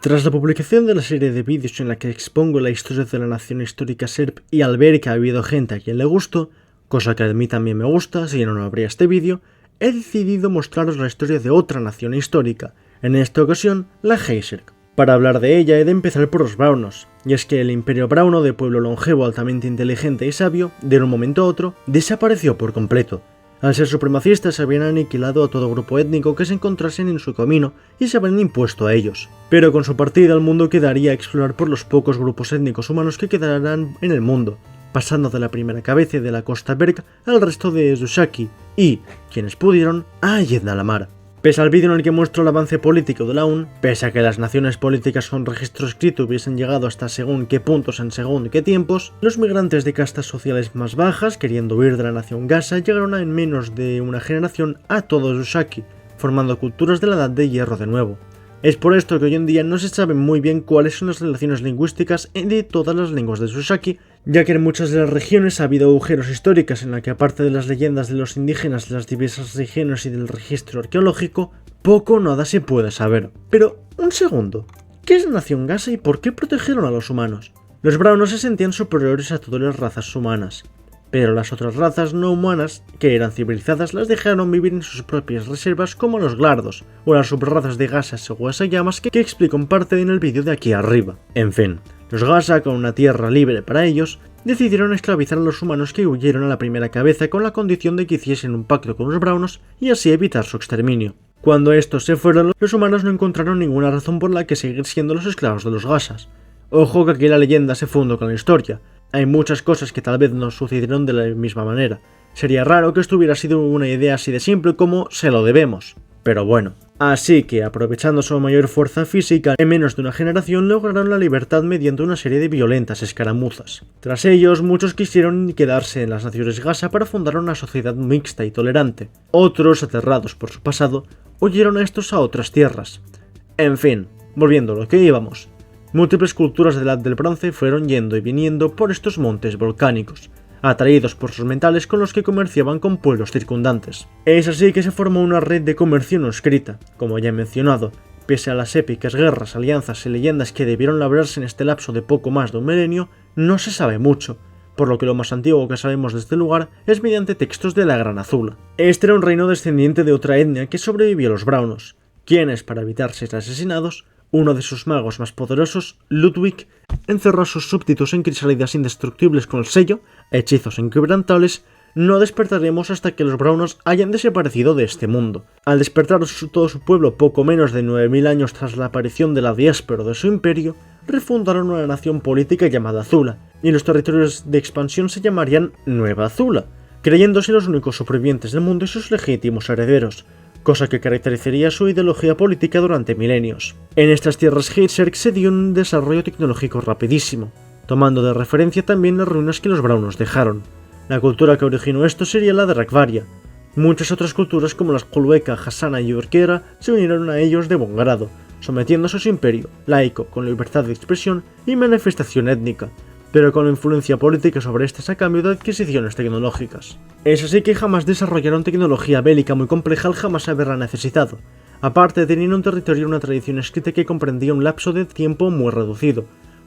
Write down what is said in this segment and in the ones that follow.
Tras la publicación de la serie de vídeos en la que expongo la historia de la nación histórica serb y al ver que ha habido gente a quien le gustó, cosa que a mí también me gusta, si no habría este vídeo, he decidido mostraros la historia de otra nación histórica, en esta ocasión la Heiserk. Para hablar de ella he de empezar por los braunos, y es que el imperio brauno de pueblo longevo altamente inteligente y sabio, de un momento a otro, desapareció por completo. Al ser supremacistas habían aniquilado a todo grupo étnico que se encontrasen en su camino y se habían impuesto a ellos. Pero con su partida el mundo quedaría a explorar por los pocos grupos étnicos humanos que quedarán en el mundo, pasando de la primera cabeza de la costa Berg al resto de Zushaki y, quienes pudieron, a Yednalamar. Pese al vídeo en el que muestro el avance político de la UN, pese a que las naciones políticas con registro escrito hubiesen llegado hasta según qué puntos en según qué tiempos, los migrantes de castas sociales más bajas, queriendo huir de la nación Gasa, llegaron en menos de una generación a todo Zushaki, formando culturas de la Edad de Hierro de nuevo. Es por esto que hoy en día no se sabe muy bien cuáles son las relaciones lingüísticas de todas las lenguas de Zushaki, ya que en muchas de las regiones ha habido agujeros históricos en la que, aparte de las leyendas de los indígenas de las diversas regiones y del registro arqueológico, poco o nada se puede saber. Pero, un segundo, ¿qué es la nación Gasa y por qué protegieron a los humanos? Los braunos se sentían superiores a todas las razas humanas, pero las otras razas no humanas, que eran civilizadas, las dejaron vivir en sus propias reservas como los glardos, o las subrazas de Gasas o Guasayamas que explico en parte en el vídeo de aquí arriba. En fin, los Gasa, con una tierra libre para ellos, decidieron esclavizar a los humanos que huyeron a la primera cabeza con la condición de que hiciesen un pacto con los braunos y así evitar su exterminio. Cuando estos se fueron, los humanos no encontraron ninguna razón por la que seguir siendo los esclavos de los Gasas. Ojo que aquí la leyenda se fundó con la historia. Hay muchas cosas que tal vez no sucedieron de la misma manera. Sería raro que esto hubiera sido una idea así de simple como se lo debemos. Pero bueno. Así que, aprovechando su mayor fuerza física, en menos de una generación lograron la libertad mediante una serie de violentas escaramuzas. Tras ellos, muchos quisieron quedarse en las naciones Gasa para fundar una sociedad mixta y tolerante. Otros, aterrados por su pasado, huyeron a estos a otras tierras. En fin, volviendo a lo que íbamos. Múltiples culturas de la Edad del Bronce fueron yendo y viniendo por estos montes volcánicos, atraídos por sus mentales con los que comerciaban con pueblos circundantes. Es así que se formó una red de comercio no escrita, como ya he mencionado. Pese a las épicas guerras, alianzas y leyendas que debieron labrarse en este lapso de poco más de un milenio, no se sabe mucho, por lo que lo más antiguo que sabemos de este lugar es mediante textos de la Gran Azula. Este era un reino descendiente de otra etnia que sobrevivió a los braunos, quienes, para evitar ser asesinados, uno de sus magos más poderosos, Ludwig, encerró a sus súbditos en crisálidas indestructibles con el sello, hechizos inquebrantables. No despertaremos hasta que los braunos hayan desaparecido de este mundo. Al despertar todo su pueblo poco menos de 9000 años tras la aparición de la diáspora de su imperio, refundaron una nación política llamada Azula, y los territorios de expansión se llamarían Nueva Azula, creyéndose los únicos supervivientes del mundo y sus legítimos herederos, cosa que caracterizaría su ideología política durante milenios. En estas tierras Heiserk se dio un desarrollo tecnológico rapidísimo, tomando de referencia también las ruinas que los braunos dejaron. La cultura que originó esto sería la de Rakvaria. Muchas otras culturas como las Kulueka, Hassana y Urkera se unieron a ellos de buen grado, sometiéndose a su imperio, laico, con libertad de expresión y manifestación étnica, pero con influencia política sobre estas a cambio de adquisiciones tecnológicas. Es así que jamás desarrollaron tecnología bélica muy compleja al jamás haberla necesitado. Aparte, tenían un territorio y una tradición escrita que comprendía un lapso de tiempo muy reducido,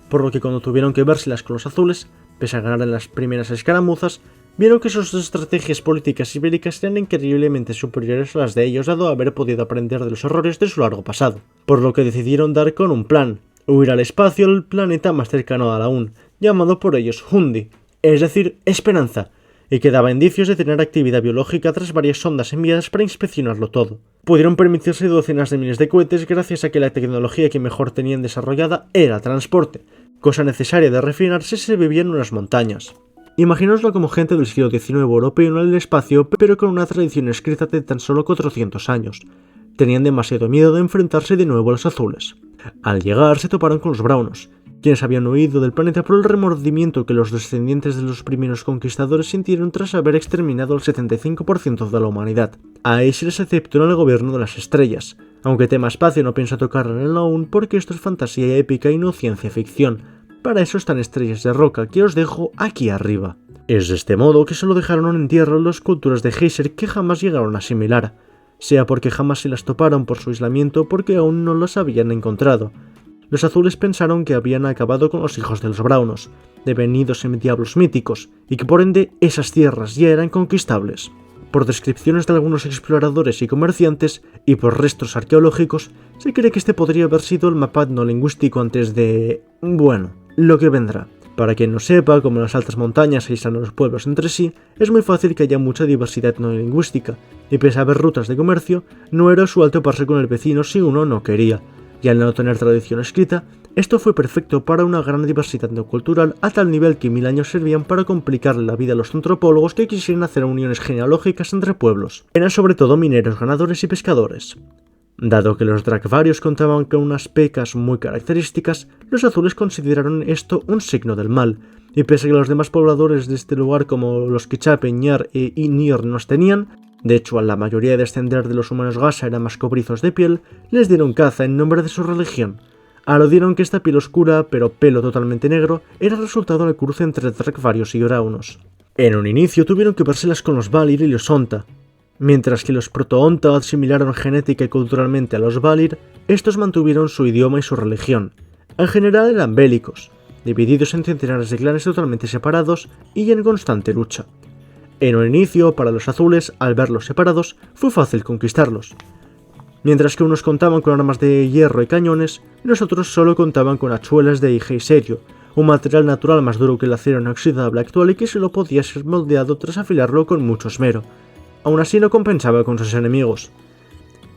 por lo que cuando tuvieron que vérselas con los azules, pese a ganar en las primeras escaramuzas, vieron que sus estrategias políticas y bélicas eran increíblemente superiores a las de ellos, dado haber podido aprender de los errores de su largo pasado, por lo que decidieron dar con un plan: huir al espacio al planeta más cercano a la UN, llamado por ellos Hundi, es decir, Esperanza, y que daba indicios de tener actividad biológica tras varias sondas enviadas para inspeccionarlo todo. Pudieron permitirse docenas de miles de cohetes gracias a que la tecnología que mejor tenían desarrollada era transporte, cosa necesaria de refinarse si se vivía en unas montañas. Imaginaoslo como gente del siglo XIX europeo en el espacio, pero con una tradición escrita de tan solo 400 años. Tenían demasiado miedo de enfrentarse de nuevo a los azules. Al llegar se toparon con los braunos, quienes habían huido del planeta por el remordimiento que los descendientes de los primeros conquistadores sintieron tras haber exterminado al 75% de la humanidad. Ahí se les aceptó en el gobierno de las estrellas, aunque tema espacio no piensa tocar en él aún porque esto es fantasía épica y no ciencia ficción. Para eso están Estrellas de Roca, que os dejo aquí arriba. Es de este modo que solo dejaron en tierra las culturas de Heiserk que jamás llegaron a asimilar, sea porque jamás se las toparon por su aislamiento o porque aún no las habían encontrado. los azules pensaron que habían acabado con los hijos de los braunos, devenidos en diablos míticos, y que por ende esas tierras ya eran conquistables. Por descripciones de algunos exploradores y comerciantes, y por restos arqueológicos, se cree que este podría haber sido el mapa etnolingüístico antes de... bueno, lo que vendrá. Para quien no sepa, como las altas montañas aíslan a los pueblos entre sí, es muy fácil que haya mucha diversidad etnolingüística, y pese a haber rutas de comercio, no era usual toparse con el vecino si uno no quería, y al no tener tradición escrita, esto fue perfecto para una gran diversidad etnocultural a tal nivel que 1000 años servían para complicarle la vida a los antropólogos que quisieran hacer uniones genealógicas entre pueblos. Eran sobre todo mineros, ganadores y pescadores. Dado que los Drakvarios contaban con unas pecas muy características, los azules consideraron esto un signo del mal, y pese a que los demás pobladores de este lugar como los Quichape, Ñar e Inir nos tenían, de hecho a la mayoría de descender de los humanos Gasa eran más cobrizos de piel, les dieron caza en nombre de su religión. Aludieron que esta piel oscura, pero pelo totalmente negro, era resultado del cruce entre Drakvarios y Graunos. En un inicio tuvieron que vérselas con los Valir y los Onta. Mientras que los Proto-Onta asimilaron genética y culturalmente a los Valir, estos mantuvieron su idioma y su religión. En general eran bélicos, divididos en centenares de clanes totalmente separados y en constante lucha. En un inicio, para los azules, al verlos separados, fue fácil conquistarlos. Mientras que unos contaban con armas de hierro y cañones, los otros solo contaban con hachuelas de hige y serio, un material natural más duro que el acero inoxidable actual y que solo podía ser moldeado tras afilarlo con mucho esmero. Aún así no compensaba con sus enemigos.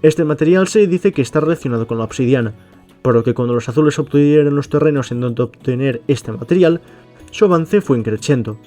Este material se dice que está relacionado con la obsidiana, por lo que cuando los azules obtuvieron los terrenos en donde obtener este material, su avance fue increciendo.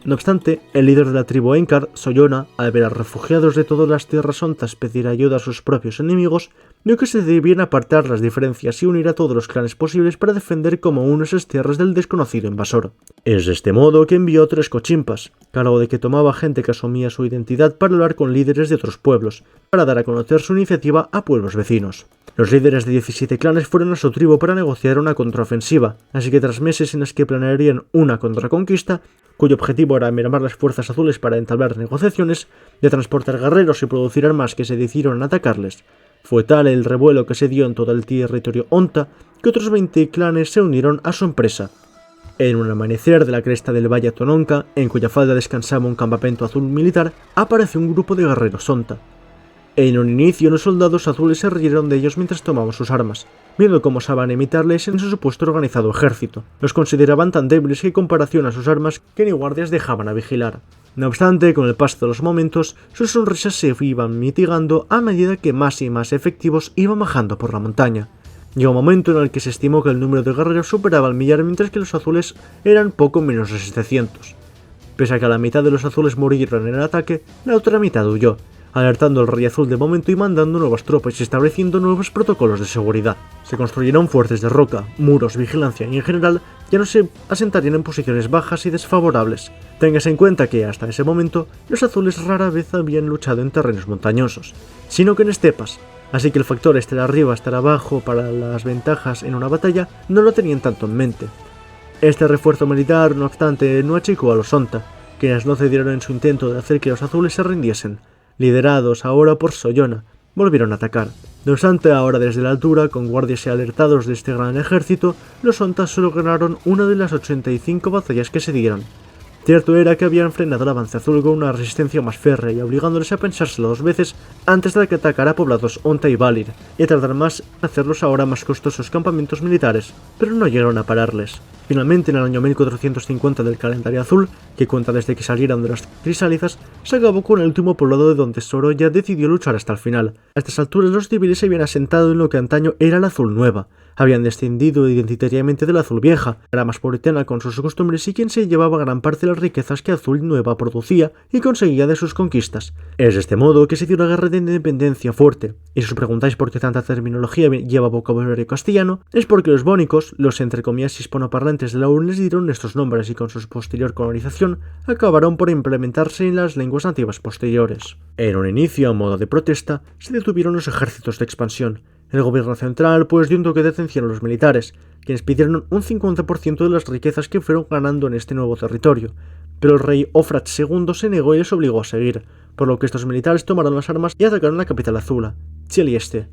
No obstante, el líder de la tribu Enkar, Soyona, al ver a refugiados de todas las tierras ontas pedir ayuda a sus propios enemigos, vio que se debían apartar las diferencias y unir a todos los clanes posibles para defender como uno esas tierras del desconocido invasor. Es de este modo que envió 3 cochimpas, cargo de que tomaba gente que asumía su identidad para hablar con líderes de otros pueblos, para dar a conocer su iniciativa a pueblos vecinos. Los líderes de 17 clanes fueron a su tribu para negociar una contraofensiva, así que tras meses en los que planearían una contraconquista, cuyo objetivo era mermar las fuerzas azules para entablar negociaciones, de transportar guerreros y producir armas que se decidieron a atacarles. Fue tal el revuelo que se dio en todo el territorio Onta que otros 20 clanes se unieron a su empresa. En un amanecer de la cresta del Valle Tononka, en cuya falda descansaba un campamento azul militar, apareció un grupo de guerreros Onta. En un inicio, los soldados azules se rieron de ellos mientras tomaban sus armas, viendo cómo osaban imitarles en su supuesto organizado ejército. Los consideraban tan débiles que en comparación a sus armas que ni guardias dejaban a vigilar. No obstante, con el paso de los momentos, sus sonrisas se iban mitigando a medida que más y más efectivos iban bajando por la montaña. Llegó un momento en el que se estimó que el número de guerreros superaba el millar mientras que los azules eran poco menos de 700. Pese a que la mitad de los azules murieron en el ataque, la otra mitad huyó, alertando al Rey Azul de momento y mandando nuevas tropas y estableciendo nuevos protocolos de seguridad. Se construyeron fuertes de roca, muros, vigilancia y en general ya no se asentarían en posiciones bajas y desfavorables. Téngase en cuenta que hasta ese momento los azules rara vez habían luchado en terrenos montañosos, sino que en estepas, así que el factor estar arriba, estar abajo para las ventajas en una batalla no lo tenían tanto en mente. Este refuerzo militar, no obstante, no achicó a los Onta, quienes no cedieron en su intento de hacer que los azules se rindiesen. Liderados ahora por Soyona, volvieron a atacar. No obstante, ahora desde la altura, con guardias y alertados de este gran ejército, los Ontas solo ganaron una de las 85 batallas que se dieron. Cierto era que habían frenado el avance azul con una resistencia más férrea y obligándoles a pensárselo 2 veces antes de que atacara poblados Onta y Valir, y a tardar más en hacerlos ahora más costosos campamentos militares, pero no llegaron a pararles. Finalmente, en el año 1450 del calendario azul, que cuenta desde que salieron de las crisálidas, se acabó con el último poblado de donde Sorolla decidió luchar hasta el final. A estas alturas los civiles se habían asentado en lo que antaño era la Azul Nueva. Habían descendido identitariamente de la Azul Vieja, era más puritana con sus costumbres y quien se llevaba gran parte de las riquezas que Azul Nueva producía y conseguía de sus conquistas. Es de este modo que se dio una guerra de independencia fuerte, y si os preguntáis por qué tanta terminología lleva vocabulario castellano, es porque los bónicos, los entre comillas hispanoparlantes de la URN, les dieron estos nombres y con su posterior colonización acabaron por implementarse en las lenguas nativas posteriores. En un inicio, a modo de protesta, se detuvieron los ejércitos de expansión. El gobierno central pues dio un toque de atención a los militares, quienes pidieron un 50% de las riquezas que fueron ganando en este nuevo territorio, pero el rey Ofrat II se negó y les obligó a seguir, por lo que estos militares tomaron las armas y atacaron la capital azula, Chelieste.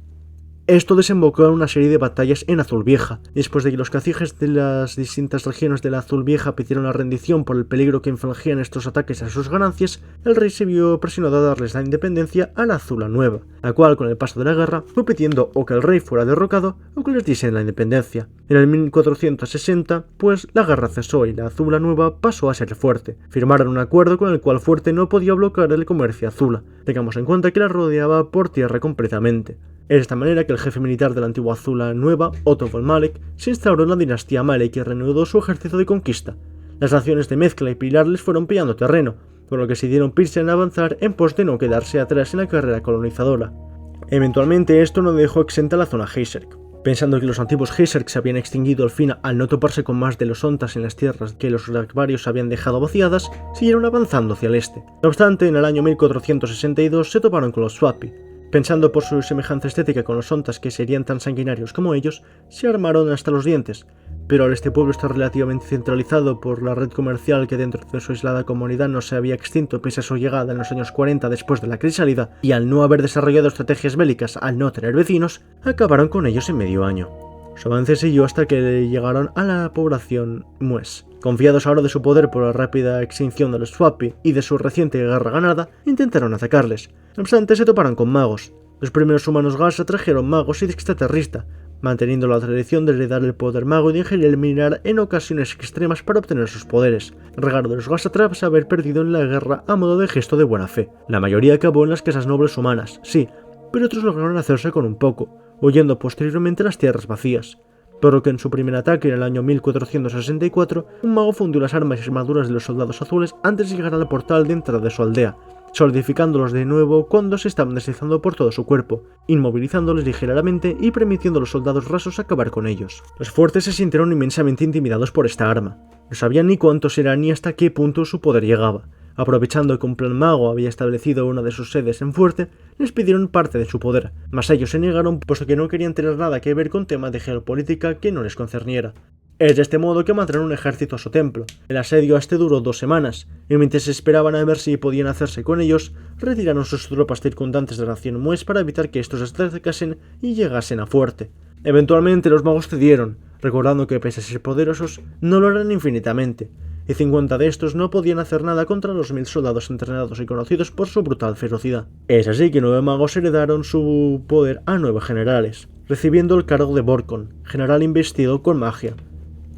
Esto desembocó en una serie de batallas en Azul Vieja. Después de que los caciques de las distintas regiones de la Azul Vieja pidieron la rendición por el peligro que infligían estos ataques a sus ganancias, el rey se vio presionado a darles la independencia a la Azula Nueva, la cual con el paso de la guerra fue pidiendo o que el rey fuera derrocado o que les diesen la independencia. En el 1460, pues la guerra cesó y la Azula Nueva pasó a ser fuerte. Firmaron un acuerdo con el cual Fuerte no podía bloquear el comercio azula. Tengamos en cuenta que la rodeaba por tierra completamente. Es de esta manera que el jefe militar de la antigua Azula Nueva, Otto von Malek, se instauró en la dinastía Malek y reanudó su ejército de conquista. Las naciones de Mezcla y Pilar les fueron pillando terreno, por lo que decidieron pirse en avanzar en pos de no quedarse atrás en la carrera colonizadora. Eventualmente esto no dejó exenta la zona Heiserk. Pensando que los antiguos Heiserk se habían extinguido al fin al no toparse con más de los Ontas en las tierras que los Rakvarios habían dejado vaciadas, siguieron avanzando hacia el este. No obstante, en el año 1462 se toparon con los Swapi. Pensando por su semejanza estética con los Ontas que serían tan sanguinarios como ellos, se armaron hasta los dientes. Pero al este pueblo estar relativamente centralizado por la red comercial que dentro de su aislada comunidad no se había extinto pese a su llegada en los años 40 después de la crisálida, y al no haber desarrollado estrategias bélicas al no tener vecinos, acabaron con ellos en medio año. Su avance siguió hasta que llegaron a la población Mues. Confiados ahora de su poder por la rápida extinción de los Swapi y de su reciente guerra ganada, intentaron atacarles. No obstante, se toparon con magos. Los primeros humanos Gasa trajeron magos y de extraterrista, manteniendo la tradición de heredar el poder mago y de ingerir el mineral en ocasiones extremas para obtener sus poderes, regalo de los Gasa tras haber perdido en la guerra a modo de gesto de buena fe. La mayoría acabó en las casas nobles humanas, sí, pero otros lograron hacerse con un poco, huyendo posteriormente a las tierras vacías. Por lo que en su primer ataque en el año 1464, un mago fundió las armas y armaduras de los soldados azules antes de llegar al portal de entrada de su aldea, solidificándolos de nuevo cuando se estaban deslizando por todo su cuerpo, inmovilizándoles ligeramente y permitiendo a los soldados rasos acabar con ellos. Los fuertes se sintieron inmensamente intimidados por esta arma. No sabían ni cuántos eran ni hasta qué punto su poder llegaba. Aprovechando que un plan mago había establecido una de sus sedes en Fuerte, les pidieron parte de su poder, mas ellos se negaron puesto que no querían tener nada que ver con temas de geopolítica que no les concerniera. Es de este modo que mandaron un ejército a su templo. El asedio a este duró 2 semanas, y mientras esperaban a ver si podían hacerse con ellos, retiraron sus tropas circundantes de la nación Mues para evitar que estos se acercasen y llegasen a Fuerte. Eventualmente los magos cedieron, recordando que pese a ser poderosos, no lo eran infinitamente, y 50 de estos no podían hacer nada contra los 1000 soldados entrenados y conocidos por su brutal ferocidad. Es así que 9 magos heredaron su poder a 9 generales, recibiendo el cargo de Borkon, general investido con magia.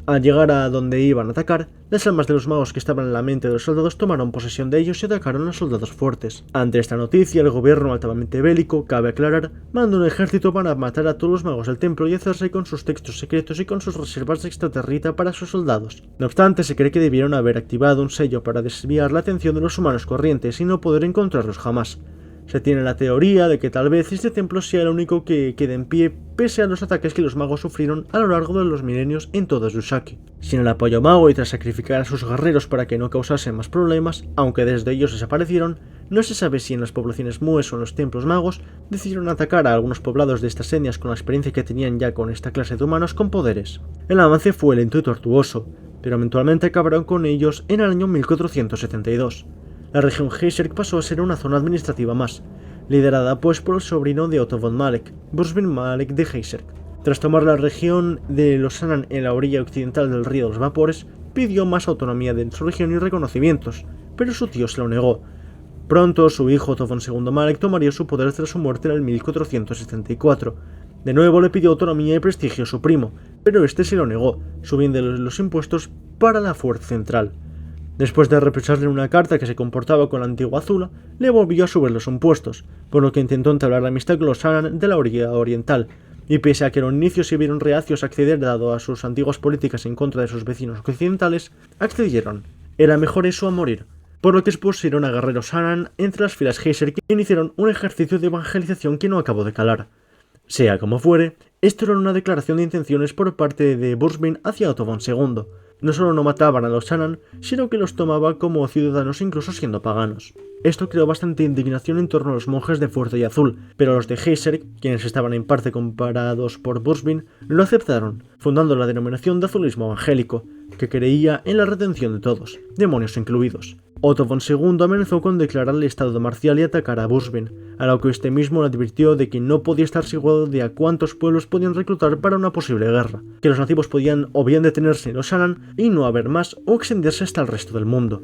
Al llegar a donde iban a atacar, las almas de los magos que estaban en la mente de los soldados tomaron posesión de ellos y atacaron a los soldados fuertes. Ante esta noticia, el gobierno altamente bélico, cabe aclarar, mandó un ejército para matar a todos los magos del templo y hacerse con sus textos secretos y con sus reservas de extraterrita para sus soldados. No obstante, se cree que debieron haber activado un sello para desviar la atención de los humanos corrientes y no poder encontrarlos jamás. Se tiene la teoría de que tal vez este templo sea el único que quede en pie pese a los ataques que los magos sufrieron a lo largo de los milenios en todo Yusaki. Sin el apoyo mago y tras sacrificar a sus guerreros para que no causasen más problemas, aunque desde ellos desaparecieron, no se sabe si en las poblaciones Mues o en los templos magos decidieron atacar a algunos poblados de estas etnias con la experiencia que tenían ya con esta clase de humanos con poderes. El avance fue lento y tortuoso, pero eventualmente acabaron con ellos en el año 1472. La región Heiserk pasó a ser una zona administrativa más, liderada pues por el sobrino de Otto von Malek, Bursvin Malek de Heiserk. Tras tomar la región de los Sanan en la orilla occidental del río de los Vapores, pidió más autonomía de su región y reconocimientos, pero su tío se lo negó. Pronto su hijo Otto von II Malek tomaría su poder tras su muerte en el 1474. De nuevo le pidió autonomía y prestigio a su primo, pero este se lo negó, subiendo los impuestos para la fuerza central. Después de reprocharle una carta que se comportaba con la antigua Azula, le volvió a subir los impuestos, por lo que intentó entablar la amistad con los Sanan de la orilla oriental, y pese a que en un inicio se vieron reacios a acceder dado a sus antiguas políticas en contra de sus vecinos occidentales, accedieron. Era mejor eso a morir, por lo que expusieron a guerreros Sanan entre las filas Heiserk e iniciaron un ejercicio de evangelización que no acabó de calar. Sea como fuere, esto era una declaración de intenciones por parte de Bursvin hacia Otto von II. No solo no mataban a los Sanan, sino que los tomaba como ciudadanos incluso siendo paganos. Esto creó bastante indignación en torno a los monjes de Fuerte y Azul, pero los de Heiserk, quienes estaban en parte comparados por Bursvin, lo aceptaron, fundando la denominación de azulismo evangélico, que creía en la redención de todos, demonios incluidos. Otto von II amenazó con declarar el estado marcial y atacar a Bursvin, a lo que este mismo le advirtió de que no podía estar seguro de a cuántos pueblos podían reclutar para una posible guerra, que los nativos podían o bien detenerse en los Shannan y no haber más o extenderse hasta el resto del mundo.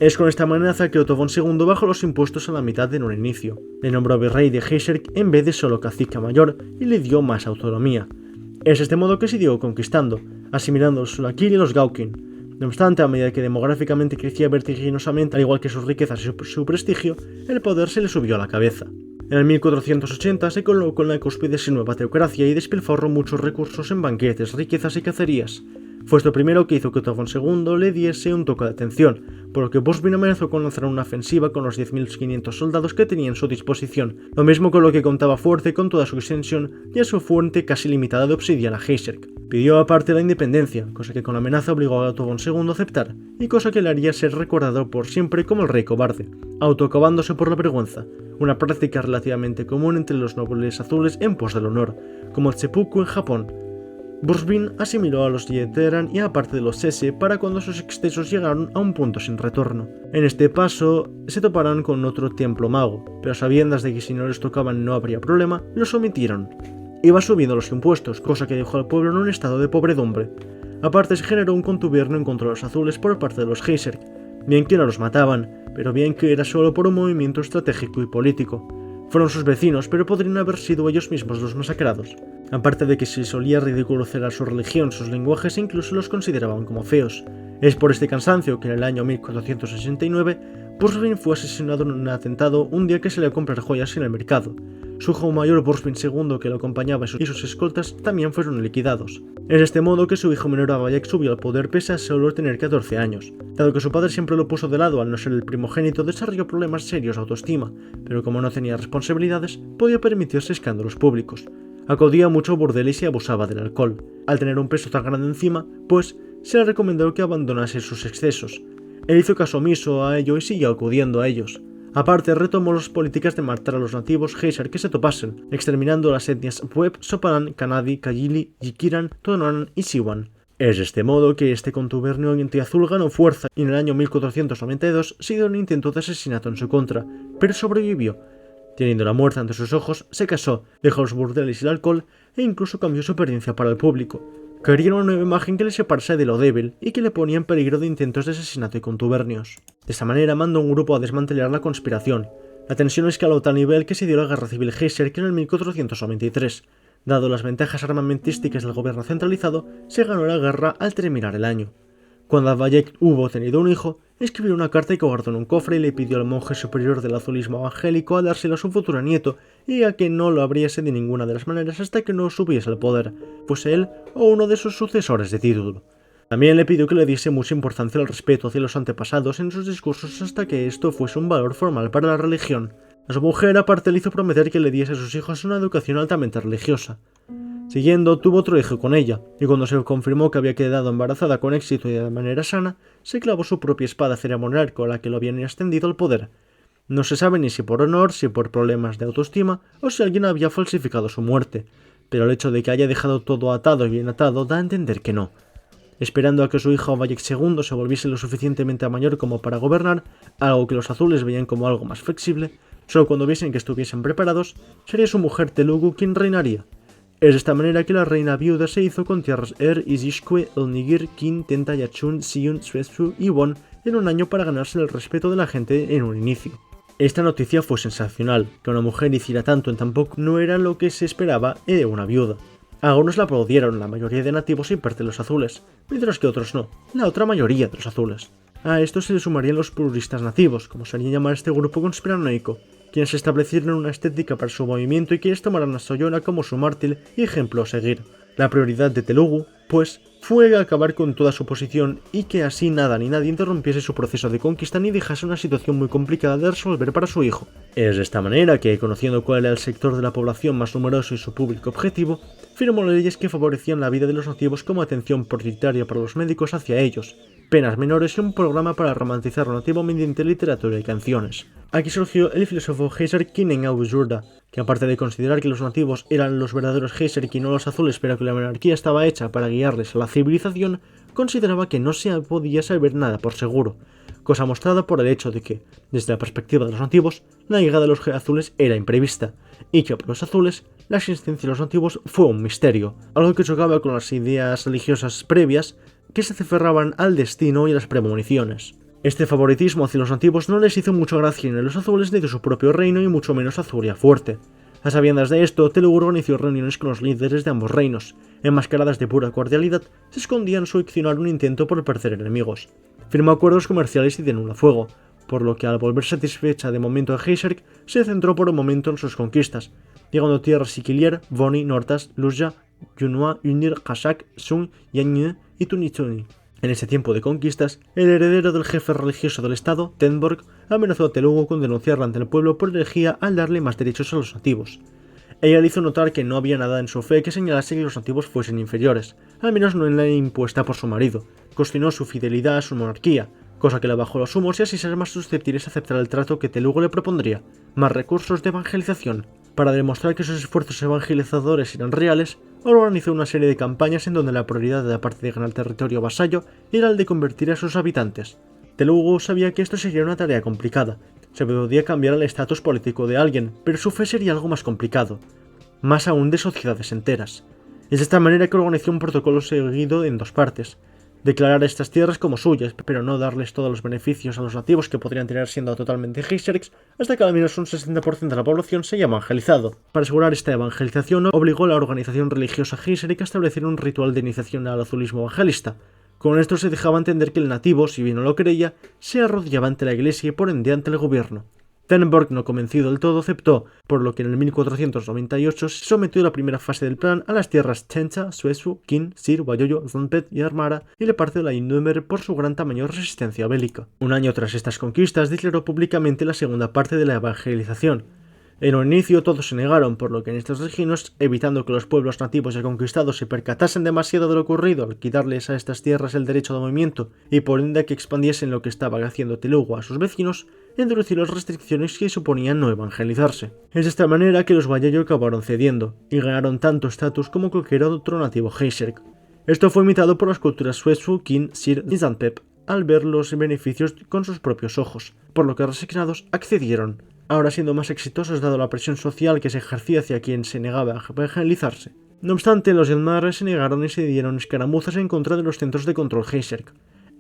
Es con esta amenaza que Otto von II bajó los impuestos a la mitad en un inicio, le nombró virrey de Heiserk en vez de solo cacique mayor y le dio más autonomía. Es de este modo que siguió conquistando, asimilando los Sulakir y los Gaukin. No obstante, a medida que demográficamente crecía vertiginosamente, al igual que sus riquezas y su prestigio, el poder se le subió a la cabeza. En el 1480 se colocó en la cúspide de su nueva teocracia y despilfarró muchos recursos en banquetes, riquezas y cacerías. Fue esto primero que hizo que Otto von II le diese un toque de atención, por lo que Bursvin amenazó con lanzar una ofensiva con los 10.500 soldados que tenía en su disposición, lo mismo con lo que contaba fuerte con toda su extensión y a su fuente casi limitada de obsidiana a Heiserk. Pidió aparte la independencia, cosa que con la amenaza obligó a Otto von II a aceptar, y cosa que le haría ser recordado por siempre como el rey cobarde, autoacabándose por la vergüenza, una práctica relativamente común entre los nobles azules en pos del honor, como el seppuku en Japón. Bursvin asimiló a los Yeteran y a parte de los Sese para cuando sus excesos llegaron a un punto sin retorno. En este paso se toparán con otro templo mago, pero sabiendas de que si no les tocaban no habría problema, los omitieron. Iba subiendo los impuestos, cosa que dejó al pueblo en un estado de pobredumbre. Aparte se generó un contubernio en contra de los azules por parte de los Heiserk, bien que no los mataban, pero bien que era solo por un movimiento estratégico y político. Fueron sus vecinos, pero podrían haber sido ellos mismos los masacrados. Aparte de que se solía ridiculizar su religión, sus lenguajes e incluso los consideraban como feos. Es por este cansancio que en el año 1469 Bursvin fue asesinado en un atentado un día que se le a comprar joyas en el mercado. Su hijo mayor Bursvin II, que lo acompañaba y sus escoltas, también fueron liquidados. Es de este modo que su hijo menor Abayek subió al poder pese a solo tener 14 años. Dado que su padre siempre lo puso de lado al no ser el primogénito, desarrolló problemas serios de autoestima, pero como no tenía responsabilidades, podía permitirse escándalos públicos. Acudía mucho a burdeles y abusaba del alcohol. Al tener un peso tan grande encima, pues, se le recomendó que abandonase sus excesos. Él hizo caso omiso a ello y siguió acudiendo a ellos. Aparte, retomó las políticas de matar a los nativos Heiserk que se topasen, exterminando las etnias Pueb, Soparan, Kanadi, Kayili, Yikiran, Tonoran y Siwan. Es de este modo que este contubernio anti-azul ganó fuerza y en el año 1492 se dio un intento de asesinato en su contra, pero sobrevivió. Teniendo la muerte ante sus ojos, se casó, dejó los burdeles y el alcohol e incluso cambió su apariencia para el público. Quería una nueva imagen que le separase de lo débil y que le ponía en peligro de intentos de asesinato y contubernios. De esa manera mandó un grupo a desmantelar la conspiración. La tensión escaló a tal nivel que se dio la guerra civil Heiserk en el 1493. Dado las ventajas armamentísticas del gobierno centralizado, se ganó la guerra al terminar el año. Cuando Abayek hubo tenido un hijo, escribió una carta que guardó en un cofre y le pidió al monje superior del azulismo evangélico a dárselo a su futuro nieto y a que no lo abriese de ninguna de las maneras hasta que no subiese al poder, fuese él o uno de sus sucesores de título. También le pidió que le diese mucha importancia al respeto hacia los antepasados en sus discursos hasta que esto fuese un valor formal para la religión. A su mujer aparte le hizo prometer que le diese a sus hijos una educación altamente religiosa. Siguiendo, tuvo otro hijo con ella, y cuando se confirmó que había quedado embarazada con éxito y de manera sana, se clavó su propia espada ceremonial con la que lo habían ascendido al poder. No se sabe ni si por honor, si por problemas de autoestima, o si alguien había falsificado su muerte, pero el hecho de que haya dejado todo atado y bien atado da a entender que no. Esperando a que su hijo Abayek II se volviese lo suficientemente mayor como para gobernar, algo que los azules veían como algo más flexible, solo cuando viesen que estuviesen preparados, sería su mujer Telugu quien reinaría. Es de esta manera que la reina viuda se hizo con tierras Izishkwe, El Nigir, Kin, Tenta, Yachun, Siyun, Suesu y Won en un año para ganarse el respeto de la gente en un inicio. Esta noticia fue sensacional, que una mujer hiciera tanto en tan poco no era lo que se esperaba de una viuda. Algunos la aplaudieron, la mayoría de nativos y parte de los azules, mientras que otros no, la otra mayoría de los azules. A esto se le sumarían los puristas nativos, como solían llamar a este grupo conspiranoico, quienes establecieron una estética para su movimiento y quienes tomaron a Soyona como su mártir y ejemplo a seguir. La prioridad de Telugu, pues, fue acabar con toda su oposición y que así nada ni nadie interrumpiese su proceso de conquista ni dejase una situación muy complicada de resolver para su hijo. Es de esta manera que, conociendo cuál era el sector de la población más numeroso y su público objetivo, firmó leyes que favorecían la vida de los nativos como atención prioritaria para los médicos hacia ellos, penas menores y un programa para romantizar lo nativo mediante literatura y canciones. Aquí surgió el filósofo Heiserk Kinen Aujurda, que aparte de considerar que los nativos eran los verdaderos Heiserk y no los azules, pero que la monarquía estaba hecha para guiarles a la civilización, consideraba que no se podía saber nada por seguro. cosa mostrada por el hecho de que, desde la perspectiva de los nativos, la llegada de los azules era imprevista, y que para los azules, la existencia de los nativos fue un misterio, algo que chocaba con las ideas religiosas previas que se aferraban al destino y a las premoniciones. Este favoritismo hacia los nativos no les hizo mucha gracia ni a los azules ni de su propio reino y mucho menos a Zuria Fuerte. A sabiendas de esto, Telugu organizó reuniones con los líderes de ambos reinos. Enmascaradas de pura cordialidad, se escondían succionar un intento por perder enemigos. Firmó acuerdos comerciales y de nula fuego, por lo que al volver satisfecha de momento a Heiserk, se centró por un momento en sus conquistas, llegando a tierras Sikilier, Voni, Nortas, Luzya, Yunua, Unir, Kashak, Sun, Yanyue y Tunituni. En ese tiempo de conquistas, el heredero del jefe religioso del estado, Tenborg, amenazó a Telugu con denunciarla ante el pueblo por herejía al darle más derechos a los nativos. Ella le hizo notar que no había nada en su fe que señalase que los nativos fuesen inferiores, al menos no en la impuesta por su marido. Cuestionó su fidelidad a su monarquía, cosa que la bajó los humos y así ser más susceptibles a aceptar el trato que Telugu le propondría, más recursos de evangelización. Para demostrar que sus esfuerzos evangelizadores eran reales, organizó una serie de campañas en donde la prioridad, aparte de ganar territorio vasallo, era el de convertir a sus habitantes. Telugu sabía que esto sería una tarea complicada. Se podía cambiar el estatus político de alguien, pero su fe sería algo más complicado, más aún de sociedades enteras. Es de esta manera que organizó un protocolo seguido en dos partes: declarar estas tierras como suyas, pero no darles todos los beneficios a los nativos que podrían tener siendo totalmente Heiserks, hasta que al menos un 60% de la población se haya evangelizado. Para asegurar esta evangelización, obligó a la organización religiosa Heiserk a establecer un ritual de iniciación al azulismo evangelista. Con esto se dejaba entender que el nativo, si bien no lo creía, se arrodillaba ante la iglesia y por ende ante el gobierno. Tenborg, no convencido del todo, aceptó, por lo que en el 1498 se sometió a la primera fase del plan a las tierras Chencha, Suesu, Kin, Sir, Wayoyo, Zonpet y Armara y le parte de la Innumer por su gran tamaño y resistencia bélica. Un año tras estas conquistas declaró públicamente la segunda parte de la evangelización. En un inicio todos se negaron, por lo que en estas regiones, evitando que los pueblos nativos y conquistados se percatasen demasiado de lo ocurrido al quitarles a estas tierras el derecho de movimiento y por ende que expandiesen lo que estaba haciendo Telugu a sus vecinos, endureció las restricciones que suponían no evangelizarse. Es de esta manera que los Wayayo acabaron cediendo, y ganaron tanto estatus como cualquier otro nativo Heiserk. Esto fue imitado por las culturas Suesu, Kin, Sir y Zanpep, al ver los beneficios con sus propios ojos, por lo que resignados accedieron, ahora siendo más exitosos dado la presión social que se ejercía hacia quien se negaba a evangelizarse. No obstante, los Yanmar se negaron y se dieron escaramuzas en contra de los centros de control Heiserk.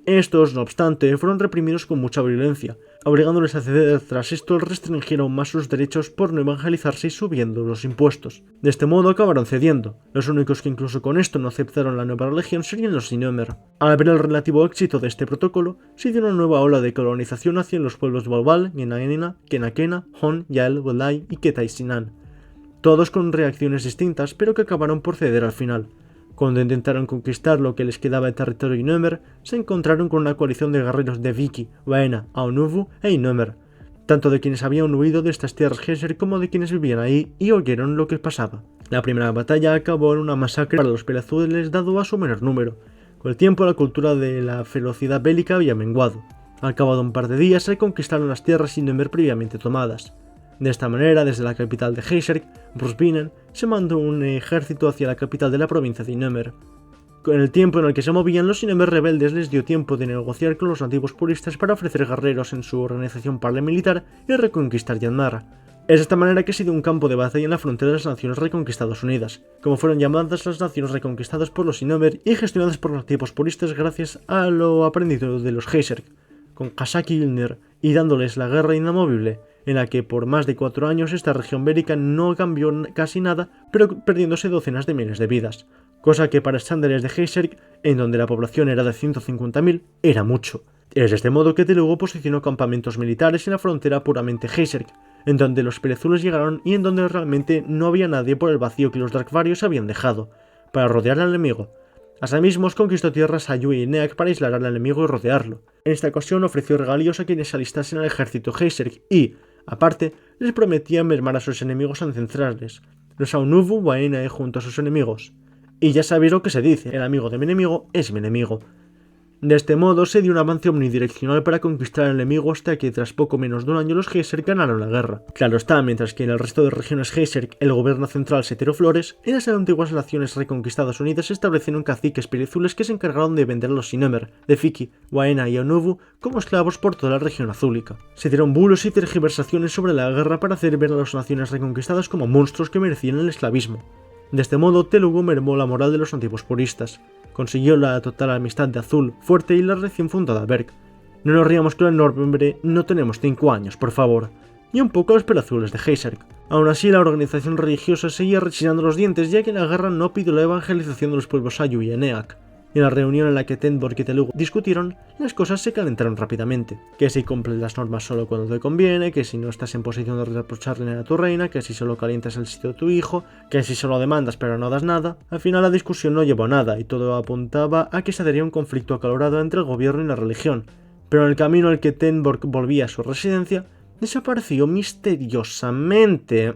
Estos, no obstante, fueron reprimidos con mucha violencia, obligándoles a ceder. Tras esto restringieron más sus derechos por no evangelizarse y subiendo los impuestos. De este modo acabaron cediendo. Los únicos que incluso con esto no aceptaron la nueva religión serían los Innumer. Al ver el relativo éxito de este protocolo, se dio una nueva ola de colonización hacia los pueblos Balbal, Yenaenina, Kenakena, Hon, Yael, Welai y Ketai Sinan. Todos con reacciones distintas, pero que acabaron por ceder al final. Cuando intentaron conquistar lo que les quedaba de territorio Innumer, se encontraron con una coalición de guerreros de Viki, Waena, Aonuvu e Innumer, tanto de quienes habían huido de estas tierras Heiser como de quienes vivían ahí y oyeron lo que pasaba. La primera batalla acabó en una masacre para los pelazueles dado a su menor número. Con el tiempo la cultura de la ferocidad bélica había menguado. Al cabo de un par de días se conquistaron las tierras Innumer previamente tomadas. De esta manera, desde la capital de Heiserk, Brusbinen, se mandó un ejército hacia la capital de la provincia de Innumer. Con el tiempo en el que se movían, los Innumer rebeldes les dio tiempo de negociar con los nativos puristas para ofrecer guerreros en su organización paramilitar y reconquistar Yanmar. Es de esta manera que se dio un campo de batalla en la frontera de las Naciones Reconquistadas Unidas, como fueron llamadas las naciones reconquistadas por los Innumer y gestionadas por los nativos puristas gracias a lo aprendido de los Heiserk, con Kasaki y Ilnir, y dándoles la guerra inamovible, en la que por más de 4 años esta región bélica no cambió casi nada, pero perdiéndose docenas de miles de vidas, cosa que para estándares de Heiserk, en donde la población era de 150.000, era mucho. Es de este modo que Telugu posicionó campamentos militares en la frontera puramente Heiserk, en donde los perezules llegaron y en donde realmente no había nadie por el vacío que los Drakvarios habían dejado, para rodear al enemigo. Asimismo, conquistó tierras a Yui y Neak para aislar al enemigo y rodearlo. En esta ocasión ofreció regalíos a quienes se alistasen al ejército Heiserk y, aparte, les prometía mermar a sus enemigos ancestrales, los Aonuvu Waena junto a sus enemigos. Y ya sabéis lo que se dice, el amigo de mi enemigo es mi enemigo. De este modo se dio un avance omnidireccional para conquistar al enemigo hasta que tras poco menos de un año los Geiseric ganaron la guerra. Claro está, mientras que en el resto de regiones Geiseric el gobierno central se tiró flores, en las antiguas naciones reconquistadas unidas se establecieron caciques pirizules que se encargaron de vender a los Sinemer, de Fiki, Waena y Onubu como esclavos por toda la región azúlica. Se dieron bulos y tergiversaciones sobre la guerra para hacer ver a las naciones reconquistadas como monstruos que merecían el esclavismo. De este modo, Telugu mermó la moral de los antiguos puristas. Consiguió la total amistad de Azul, Fuerte y la recién fundada Berk. No nos riamos con el nombre, no tenemos 5 años, por favor. Y un poco los pelazules de Geiseric. Aún así, la organización religiosa seguía rechinando los dientes, ya que la guerra no pidió la evangelización de los pueblos Ayu y Eneak. Y en la reunión en la que Tenborg y Telugu discutieron, las cosas se calentaron rápidamente. Que si cumples las normas solo cuando te conviene, que si no estás en posición de reprocharle a tu reina, que si solo calientas el sitio de tu hijo, que si solo demandas pero no das nada. Al final la discusión no llevó a nada y todo apuntaba a que se daría un conflicto acalorado entre el gobierno y la religión. Pero en el camino al que Tenborg volvía a su residencia, desapareció misteriosamente.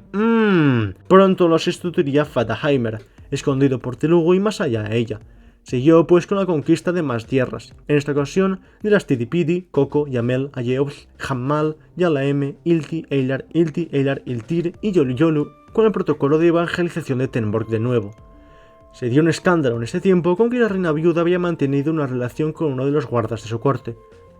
Pronto lo sustituiría Fataheimer, escondido por Telugu y más allá de ella. Siguió pues con la conquista de más tierras, en esta ocasión de las Tidipidi, Koko, Yamel, Ayeobl, Hammal, Yalaeme, Ilti, Eilar, Iltir y Yolu con el protocolo de evangelización de Tenborg de nuevo. Se dio un escándalo en ese tiempo con que la reina viuda había mantenido una relación con uno de los guardas de su corte.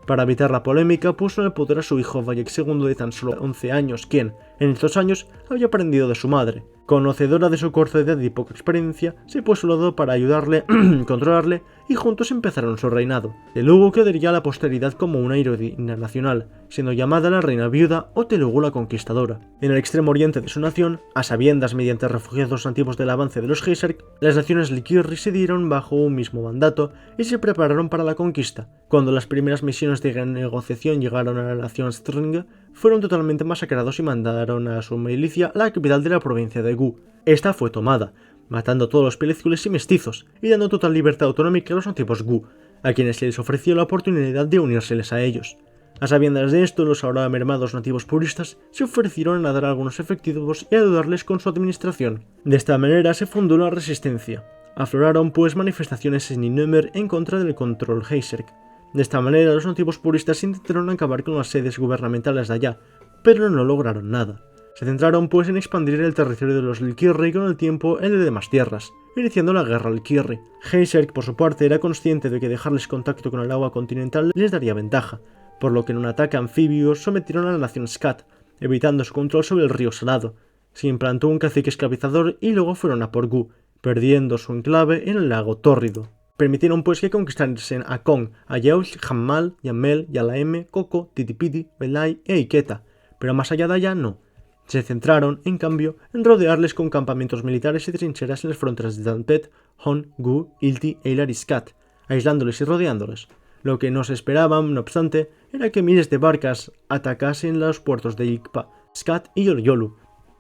Para evitar la polémica, puso en el poder a su hijo Bayek II de tan solo 11 años, quien, en estos años, había aprendido de su madre. Conocedora de su corta edad y poca experiencia, se puso al lado para ayudarle, controlarle, y juntos empezaron su reinado. Telugu quedaría a la posteridad como una heroína nacional, siendo llamada la reina viuda o Telugu la conquistadora. En el extremo oriente de su nación, a sabiendas mediante refugiados nativos del avance de los Geiseric, las naciones Likirri se dieron bajo un mismo mandato y se prepararon para la conquista. Cuando las primeras misiones de negociación llegaron a la nación String, fueron totalmente masacrados y mandaron a su milicia a la capital de la provincia de Gu. Esta fue tomada, matando a todos los pelezules y mestizos, y dando total libertad autonómica a los nativos Gu, a quienes se les ofreció la oportunidad de unírseles a ellos. A sabiendas de esto, los ahora mermados nativos puristas se ofrecieron a dar algunos efectivos y a ayudarles con su administración. De esta manera se fundó la resistencia. Afloraron pues manifestaciones en Innumer en contra del control Geiseric. De esta manera, los nativos puristas intentaron acabar con las sedes gubernamentales de allá, pero no lograron nada. Se centraron pues en expandir el territorio de los Likirri y con el tiempo el de demás tierras, iniciando la guerra Likirri. Geiseric, por su parte, era consciente de que dejarles contacto con el agua continental les daría ventaja, por lo que en un ataque anfibio sometieron a la nación Skat, evitando su control sobre el río Salado. Se implantó un cacique esclavizador y luego fueron a por Gu, perdiendo su enclave en el lago Tórrido. Permitieron pues que conquistasen a Kong, Ayeobl, Hammal, Yamel, Yalaeme, Koko, Tidipidi, Belai e Iketa, pero más allá de allá no. Se centraron, en cambio, en rodearles con campamentos militares y trincheras en las fronteras de Danpet, Hon, Gu, Ilti, Eilar y Skat, aislándoles y rodeándoles. Lo que no se esperaban, no obstante, era que miles de barcas atacasen los puertos de Ikpa, Skat y Yolu.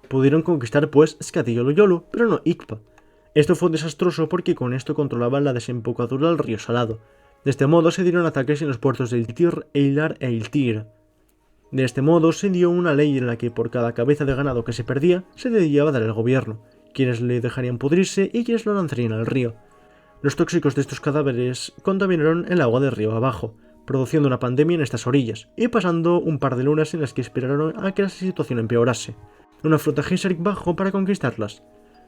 Pudieron conquistar pues Skat y Yolu, pero no Ikpa. Esto fue desastroso porque con esto controlaban la desembocadura del río Salado. De este modo se dieron ataques en los puertos de Iltir, Eilar e Iltir. De este modo se dio una ley en la que por cada cabeza de ganado que se perdía, se debía dar al gobierno, quienes le dejarían pudrirse y quienes lo lanzarían al río. Los tóxicos de estos cadáveres contaminaron el agua del río abajo, produciendo una pandemia en estas orillas, y pasando un par de lunas en las que esperaron a que la situación empeorase. Una flota Geiseric bajó para conquistarlas.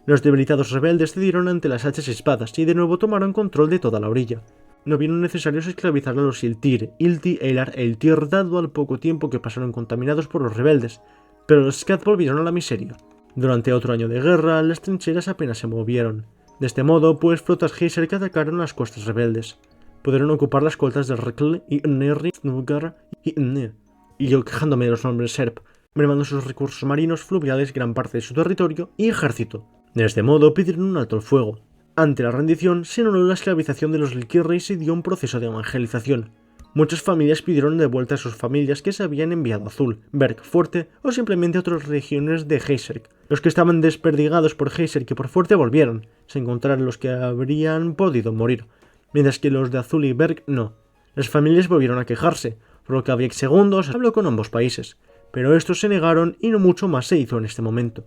Los debilitados rebeldes cedieron ante las hachas y espadas y de nuevo tomaron control de toda la orilla. No vieron necesarios esclavizar a los Iltir, Ilti, Eilar e Iltir dado al poco tiempo que pasaron contaminados por los rebeldes, pero los Skat volvieron a la miseria. Durante otro año de guerra, las trincheras apenas se movieron. De este modo, pues flotas Geiseric atacaron las costas rebeldes. Pudieron ocupar las costas de Rekl y Nerri, Snugar y Nne, y yo quejándome de los nombres Serp, mermando sus recursos marinos, fluviales, gran parte de su territorio y ejército. De este modo pidieron un alto el fuego. Ante la rendición se anuló la esclavización de los Likirri y se dio un proceso de evangelización. Muchas familias pidieron de vuelta a sus familias que se habían enviado a Azul, Berk, Fuerte o simplemente a otras regiones de Geiseric. Los que estaban desperdigados por Geiseric y por Fuerte volvieron, sin encontrar los que habrían podido morir, mientras que los de Azul y Berk no. Las familias volvieron a quejarse, por lo que Bayek II habló con ambos países, pero estos se negaron y no mucho más se hizo en este momento.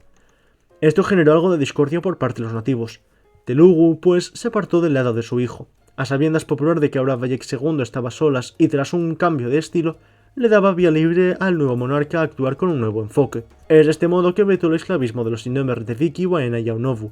Esto generó algo de discordia por parte de los nativos. Telugu, pues, se apartó del lado de su hijo. A sabiendas popular de que ahora Bayek II estaba a solas y tras un cambio de estilo, le daba vía libre al nuevo monarca a actuar con un nuevo enfoque. Es de este modo que vetó el esclavismo de los Indómer de Viki Waena y Aunovu,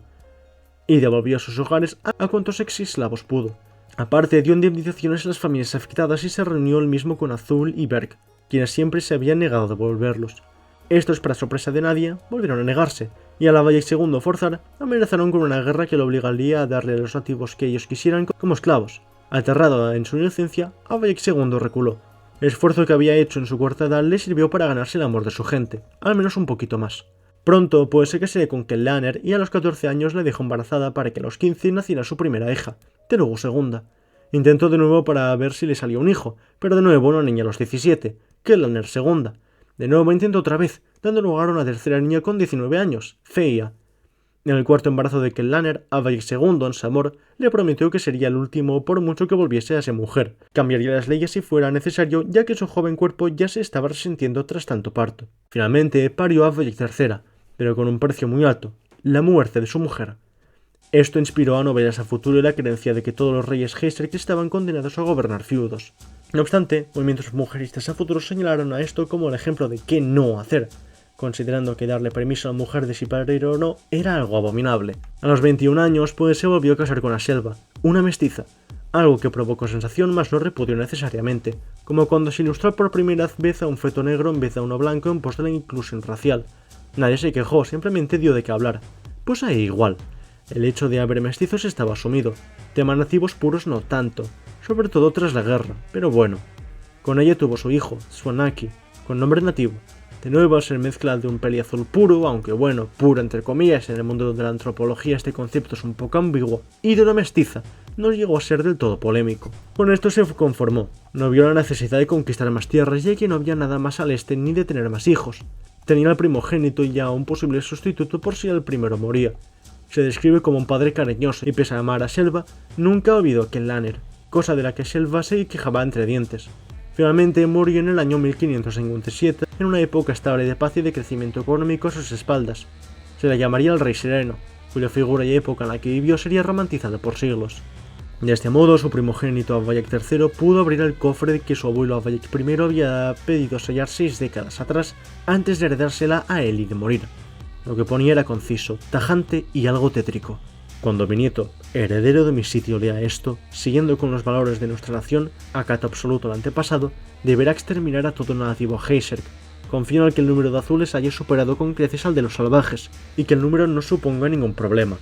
y devolvió sus hogares a cuantos exeslavos pudo. Aparte, dio indemnizaciones a las familias afectadas y se reunió él mismo con Azul y Berg, quienes siempre se habían negado a devolverlos. Estos, para sorpresa de nadie, volvieron a negarse, y a la Bayek II forzar, amenazaron con una guerra que lo obligaría a darle a los nativos que ellos quisieran como esclavos. Aterrado en su inocencia, Bayek II reculó. El esfuerzo que había hecho en su corta edad le sirvió para ganarse el amor de su gente, al menos un poquito más. Pronto puede ser que se casó con Kellaner y a los 14 años le dejó embarazada para que a los 15 naciera su primera hija, Telugu II. Intentó de nuevo para ver si le salía un hijo, pero de nuevo una niña a los 17, Kellaner II. De nuevo intentó otra vez, dando lugar a una tercera niña con 19 años, Feia. En el cuarto embarazo de Kellaner, Bayek II, en su amor, le prometió que sería el último por mucho que volviese a ser mujer. Cambiaría las leyes si fuera necesario, ya que su joven cuerpo ya se estaba resintiendo tras tanto parto. Finalmente, parió a Bayek III, pero con un precio muy alto, la muerte de su mujer. Esto inspiró a novelas a futuro y la creencia de que todos los reyes Geiseric estaban condenados a gobernar feudos. No obstante, movimientos mujeristas a futuro señalaron a esto como el ejemplo de qué no hacer, considerando que darle permiso a la mujer de si parir o no era algo abominable. A los 21 años, pues se volvió a casar con Aselva, una mestiza, algo que provocó sensación mas no repudio necesariamente, como cuando se ilustró por primera vez a un feto negro en vez de a uno blanco en pos de la inclusión racial. Nadie se quejó, simplemente dio de qué hablar. Pues ahí igual. El hecho de haber mestizos estaba asumido, temas nativos puros no tanto, sobre todo tras la guerra, pero bueno. Con ella tuvo su hijo, Swanaki, con nombre nativo. De nuevo a ser mezcla de un peliazul puro, aunque bueno, puro entre comillas en el mundo de la antropología este concepto es un poco ambiguo, y de una mestiza, no llegó a ser del todo polémico. Con esto se conformó, no vio la necesidad de conquistar más tierras ya que no había nada más al este ni de tener más hijos. Tenía al primogénito y ya un posible sustituto por si el primero moría. Se describe como un padre cariñoso y pese a amar a Selva, nunca olvidó a Kellaner, cosa de la que Selva se quejaba entre dientes. Finalmente murió en el año 1557, en una época estable de paz y de crecimiento económico a sus espaldas. Se le llamaría el Rey Sereno, cuya figura y época en la que vivió sería romantizada por siglos. De este modo, su primogénito Bayek III pudo abrir el cofre que su abuelo Bayek I había pedido sellar 6 décadas atrás antes de heredársela a él y de morir. Lo que ponía era conciso, tajante y algo tétrico. Cuando mi nieto, heredero de mi sitio, lea esto, siguiendo con los valores de nuestra nación, acato absoluto al antepasado, deberá exterminar a todo nativo Geiseric. Confío en que el número de azules haya superado con creces al de los salvajes, y que el número no suponga ningún problema.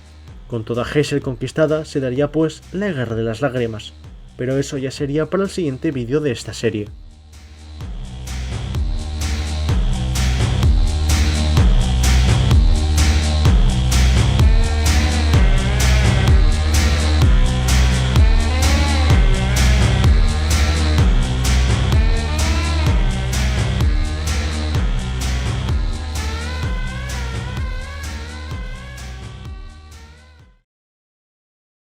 Con toda Geiseric conquistada, se daría pues la Guerra de las Lágrimas, pero eso ya sería para el siguiente vídeo de esta serie.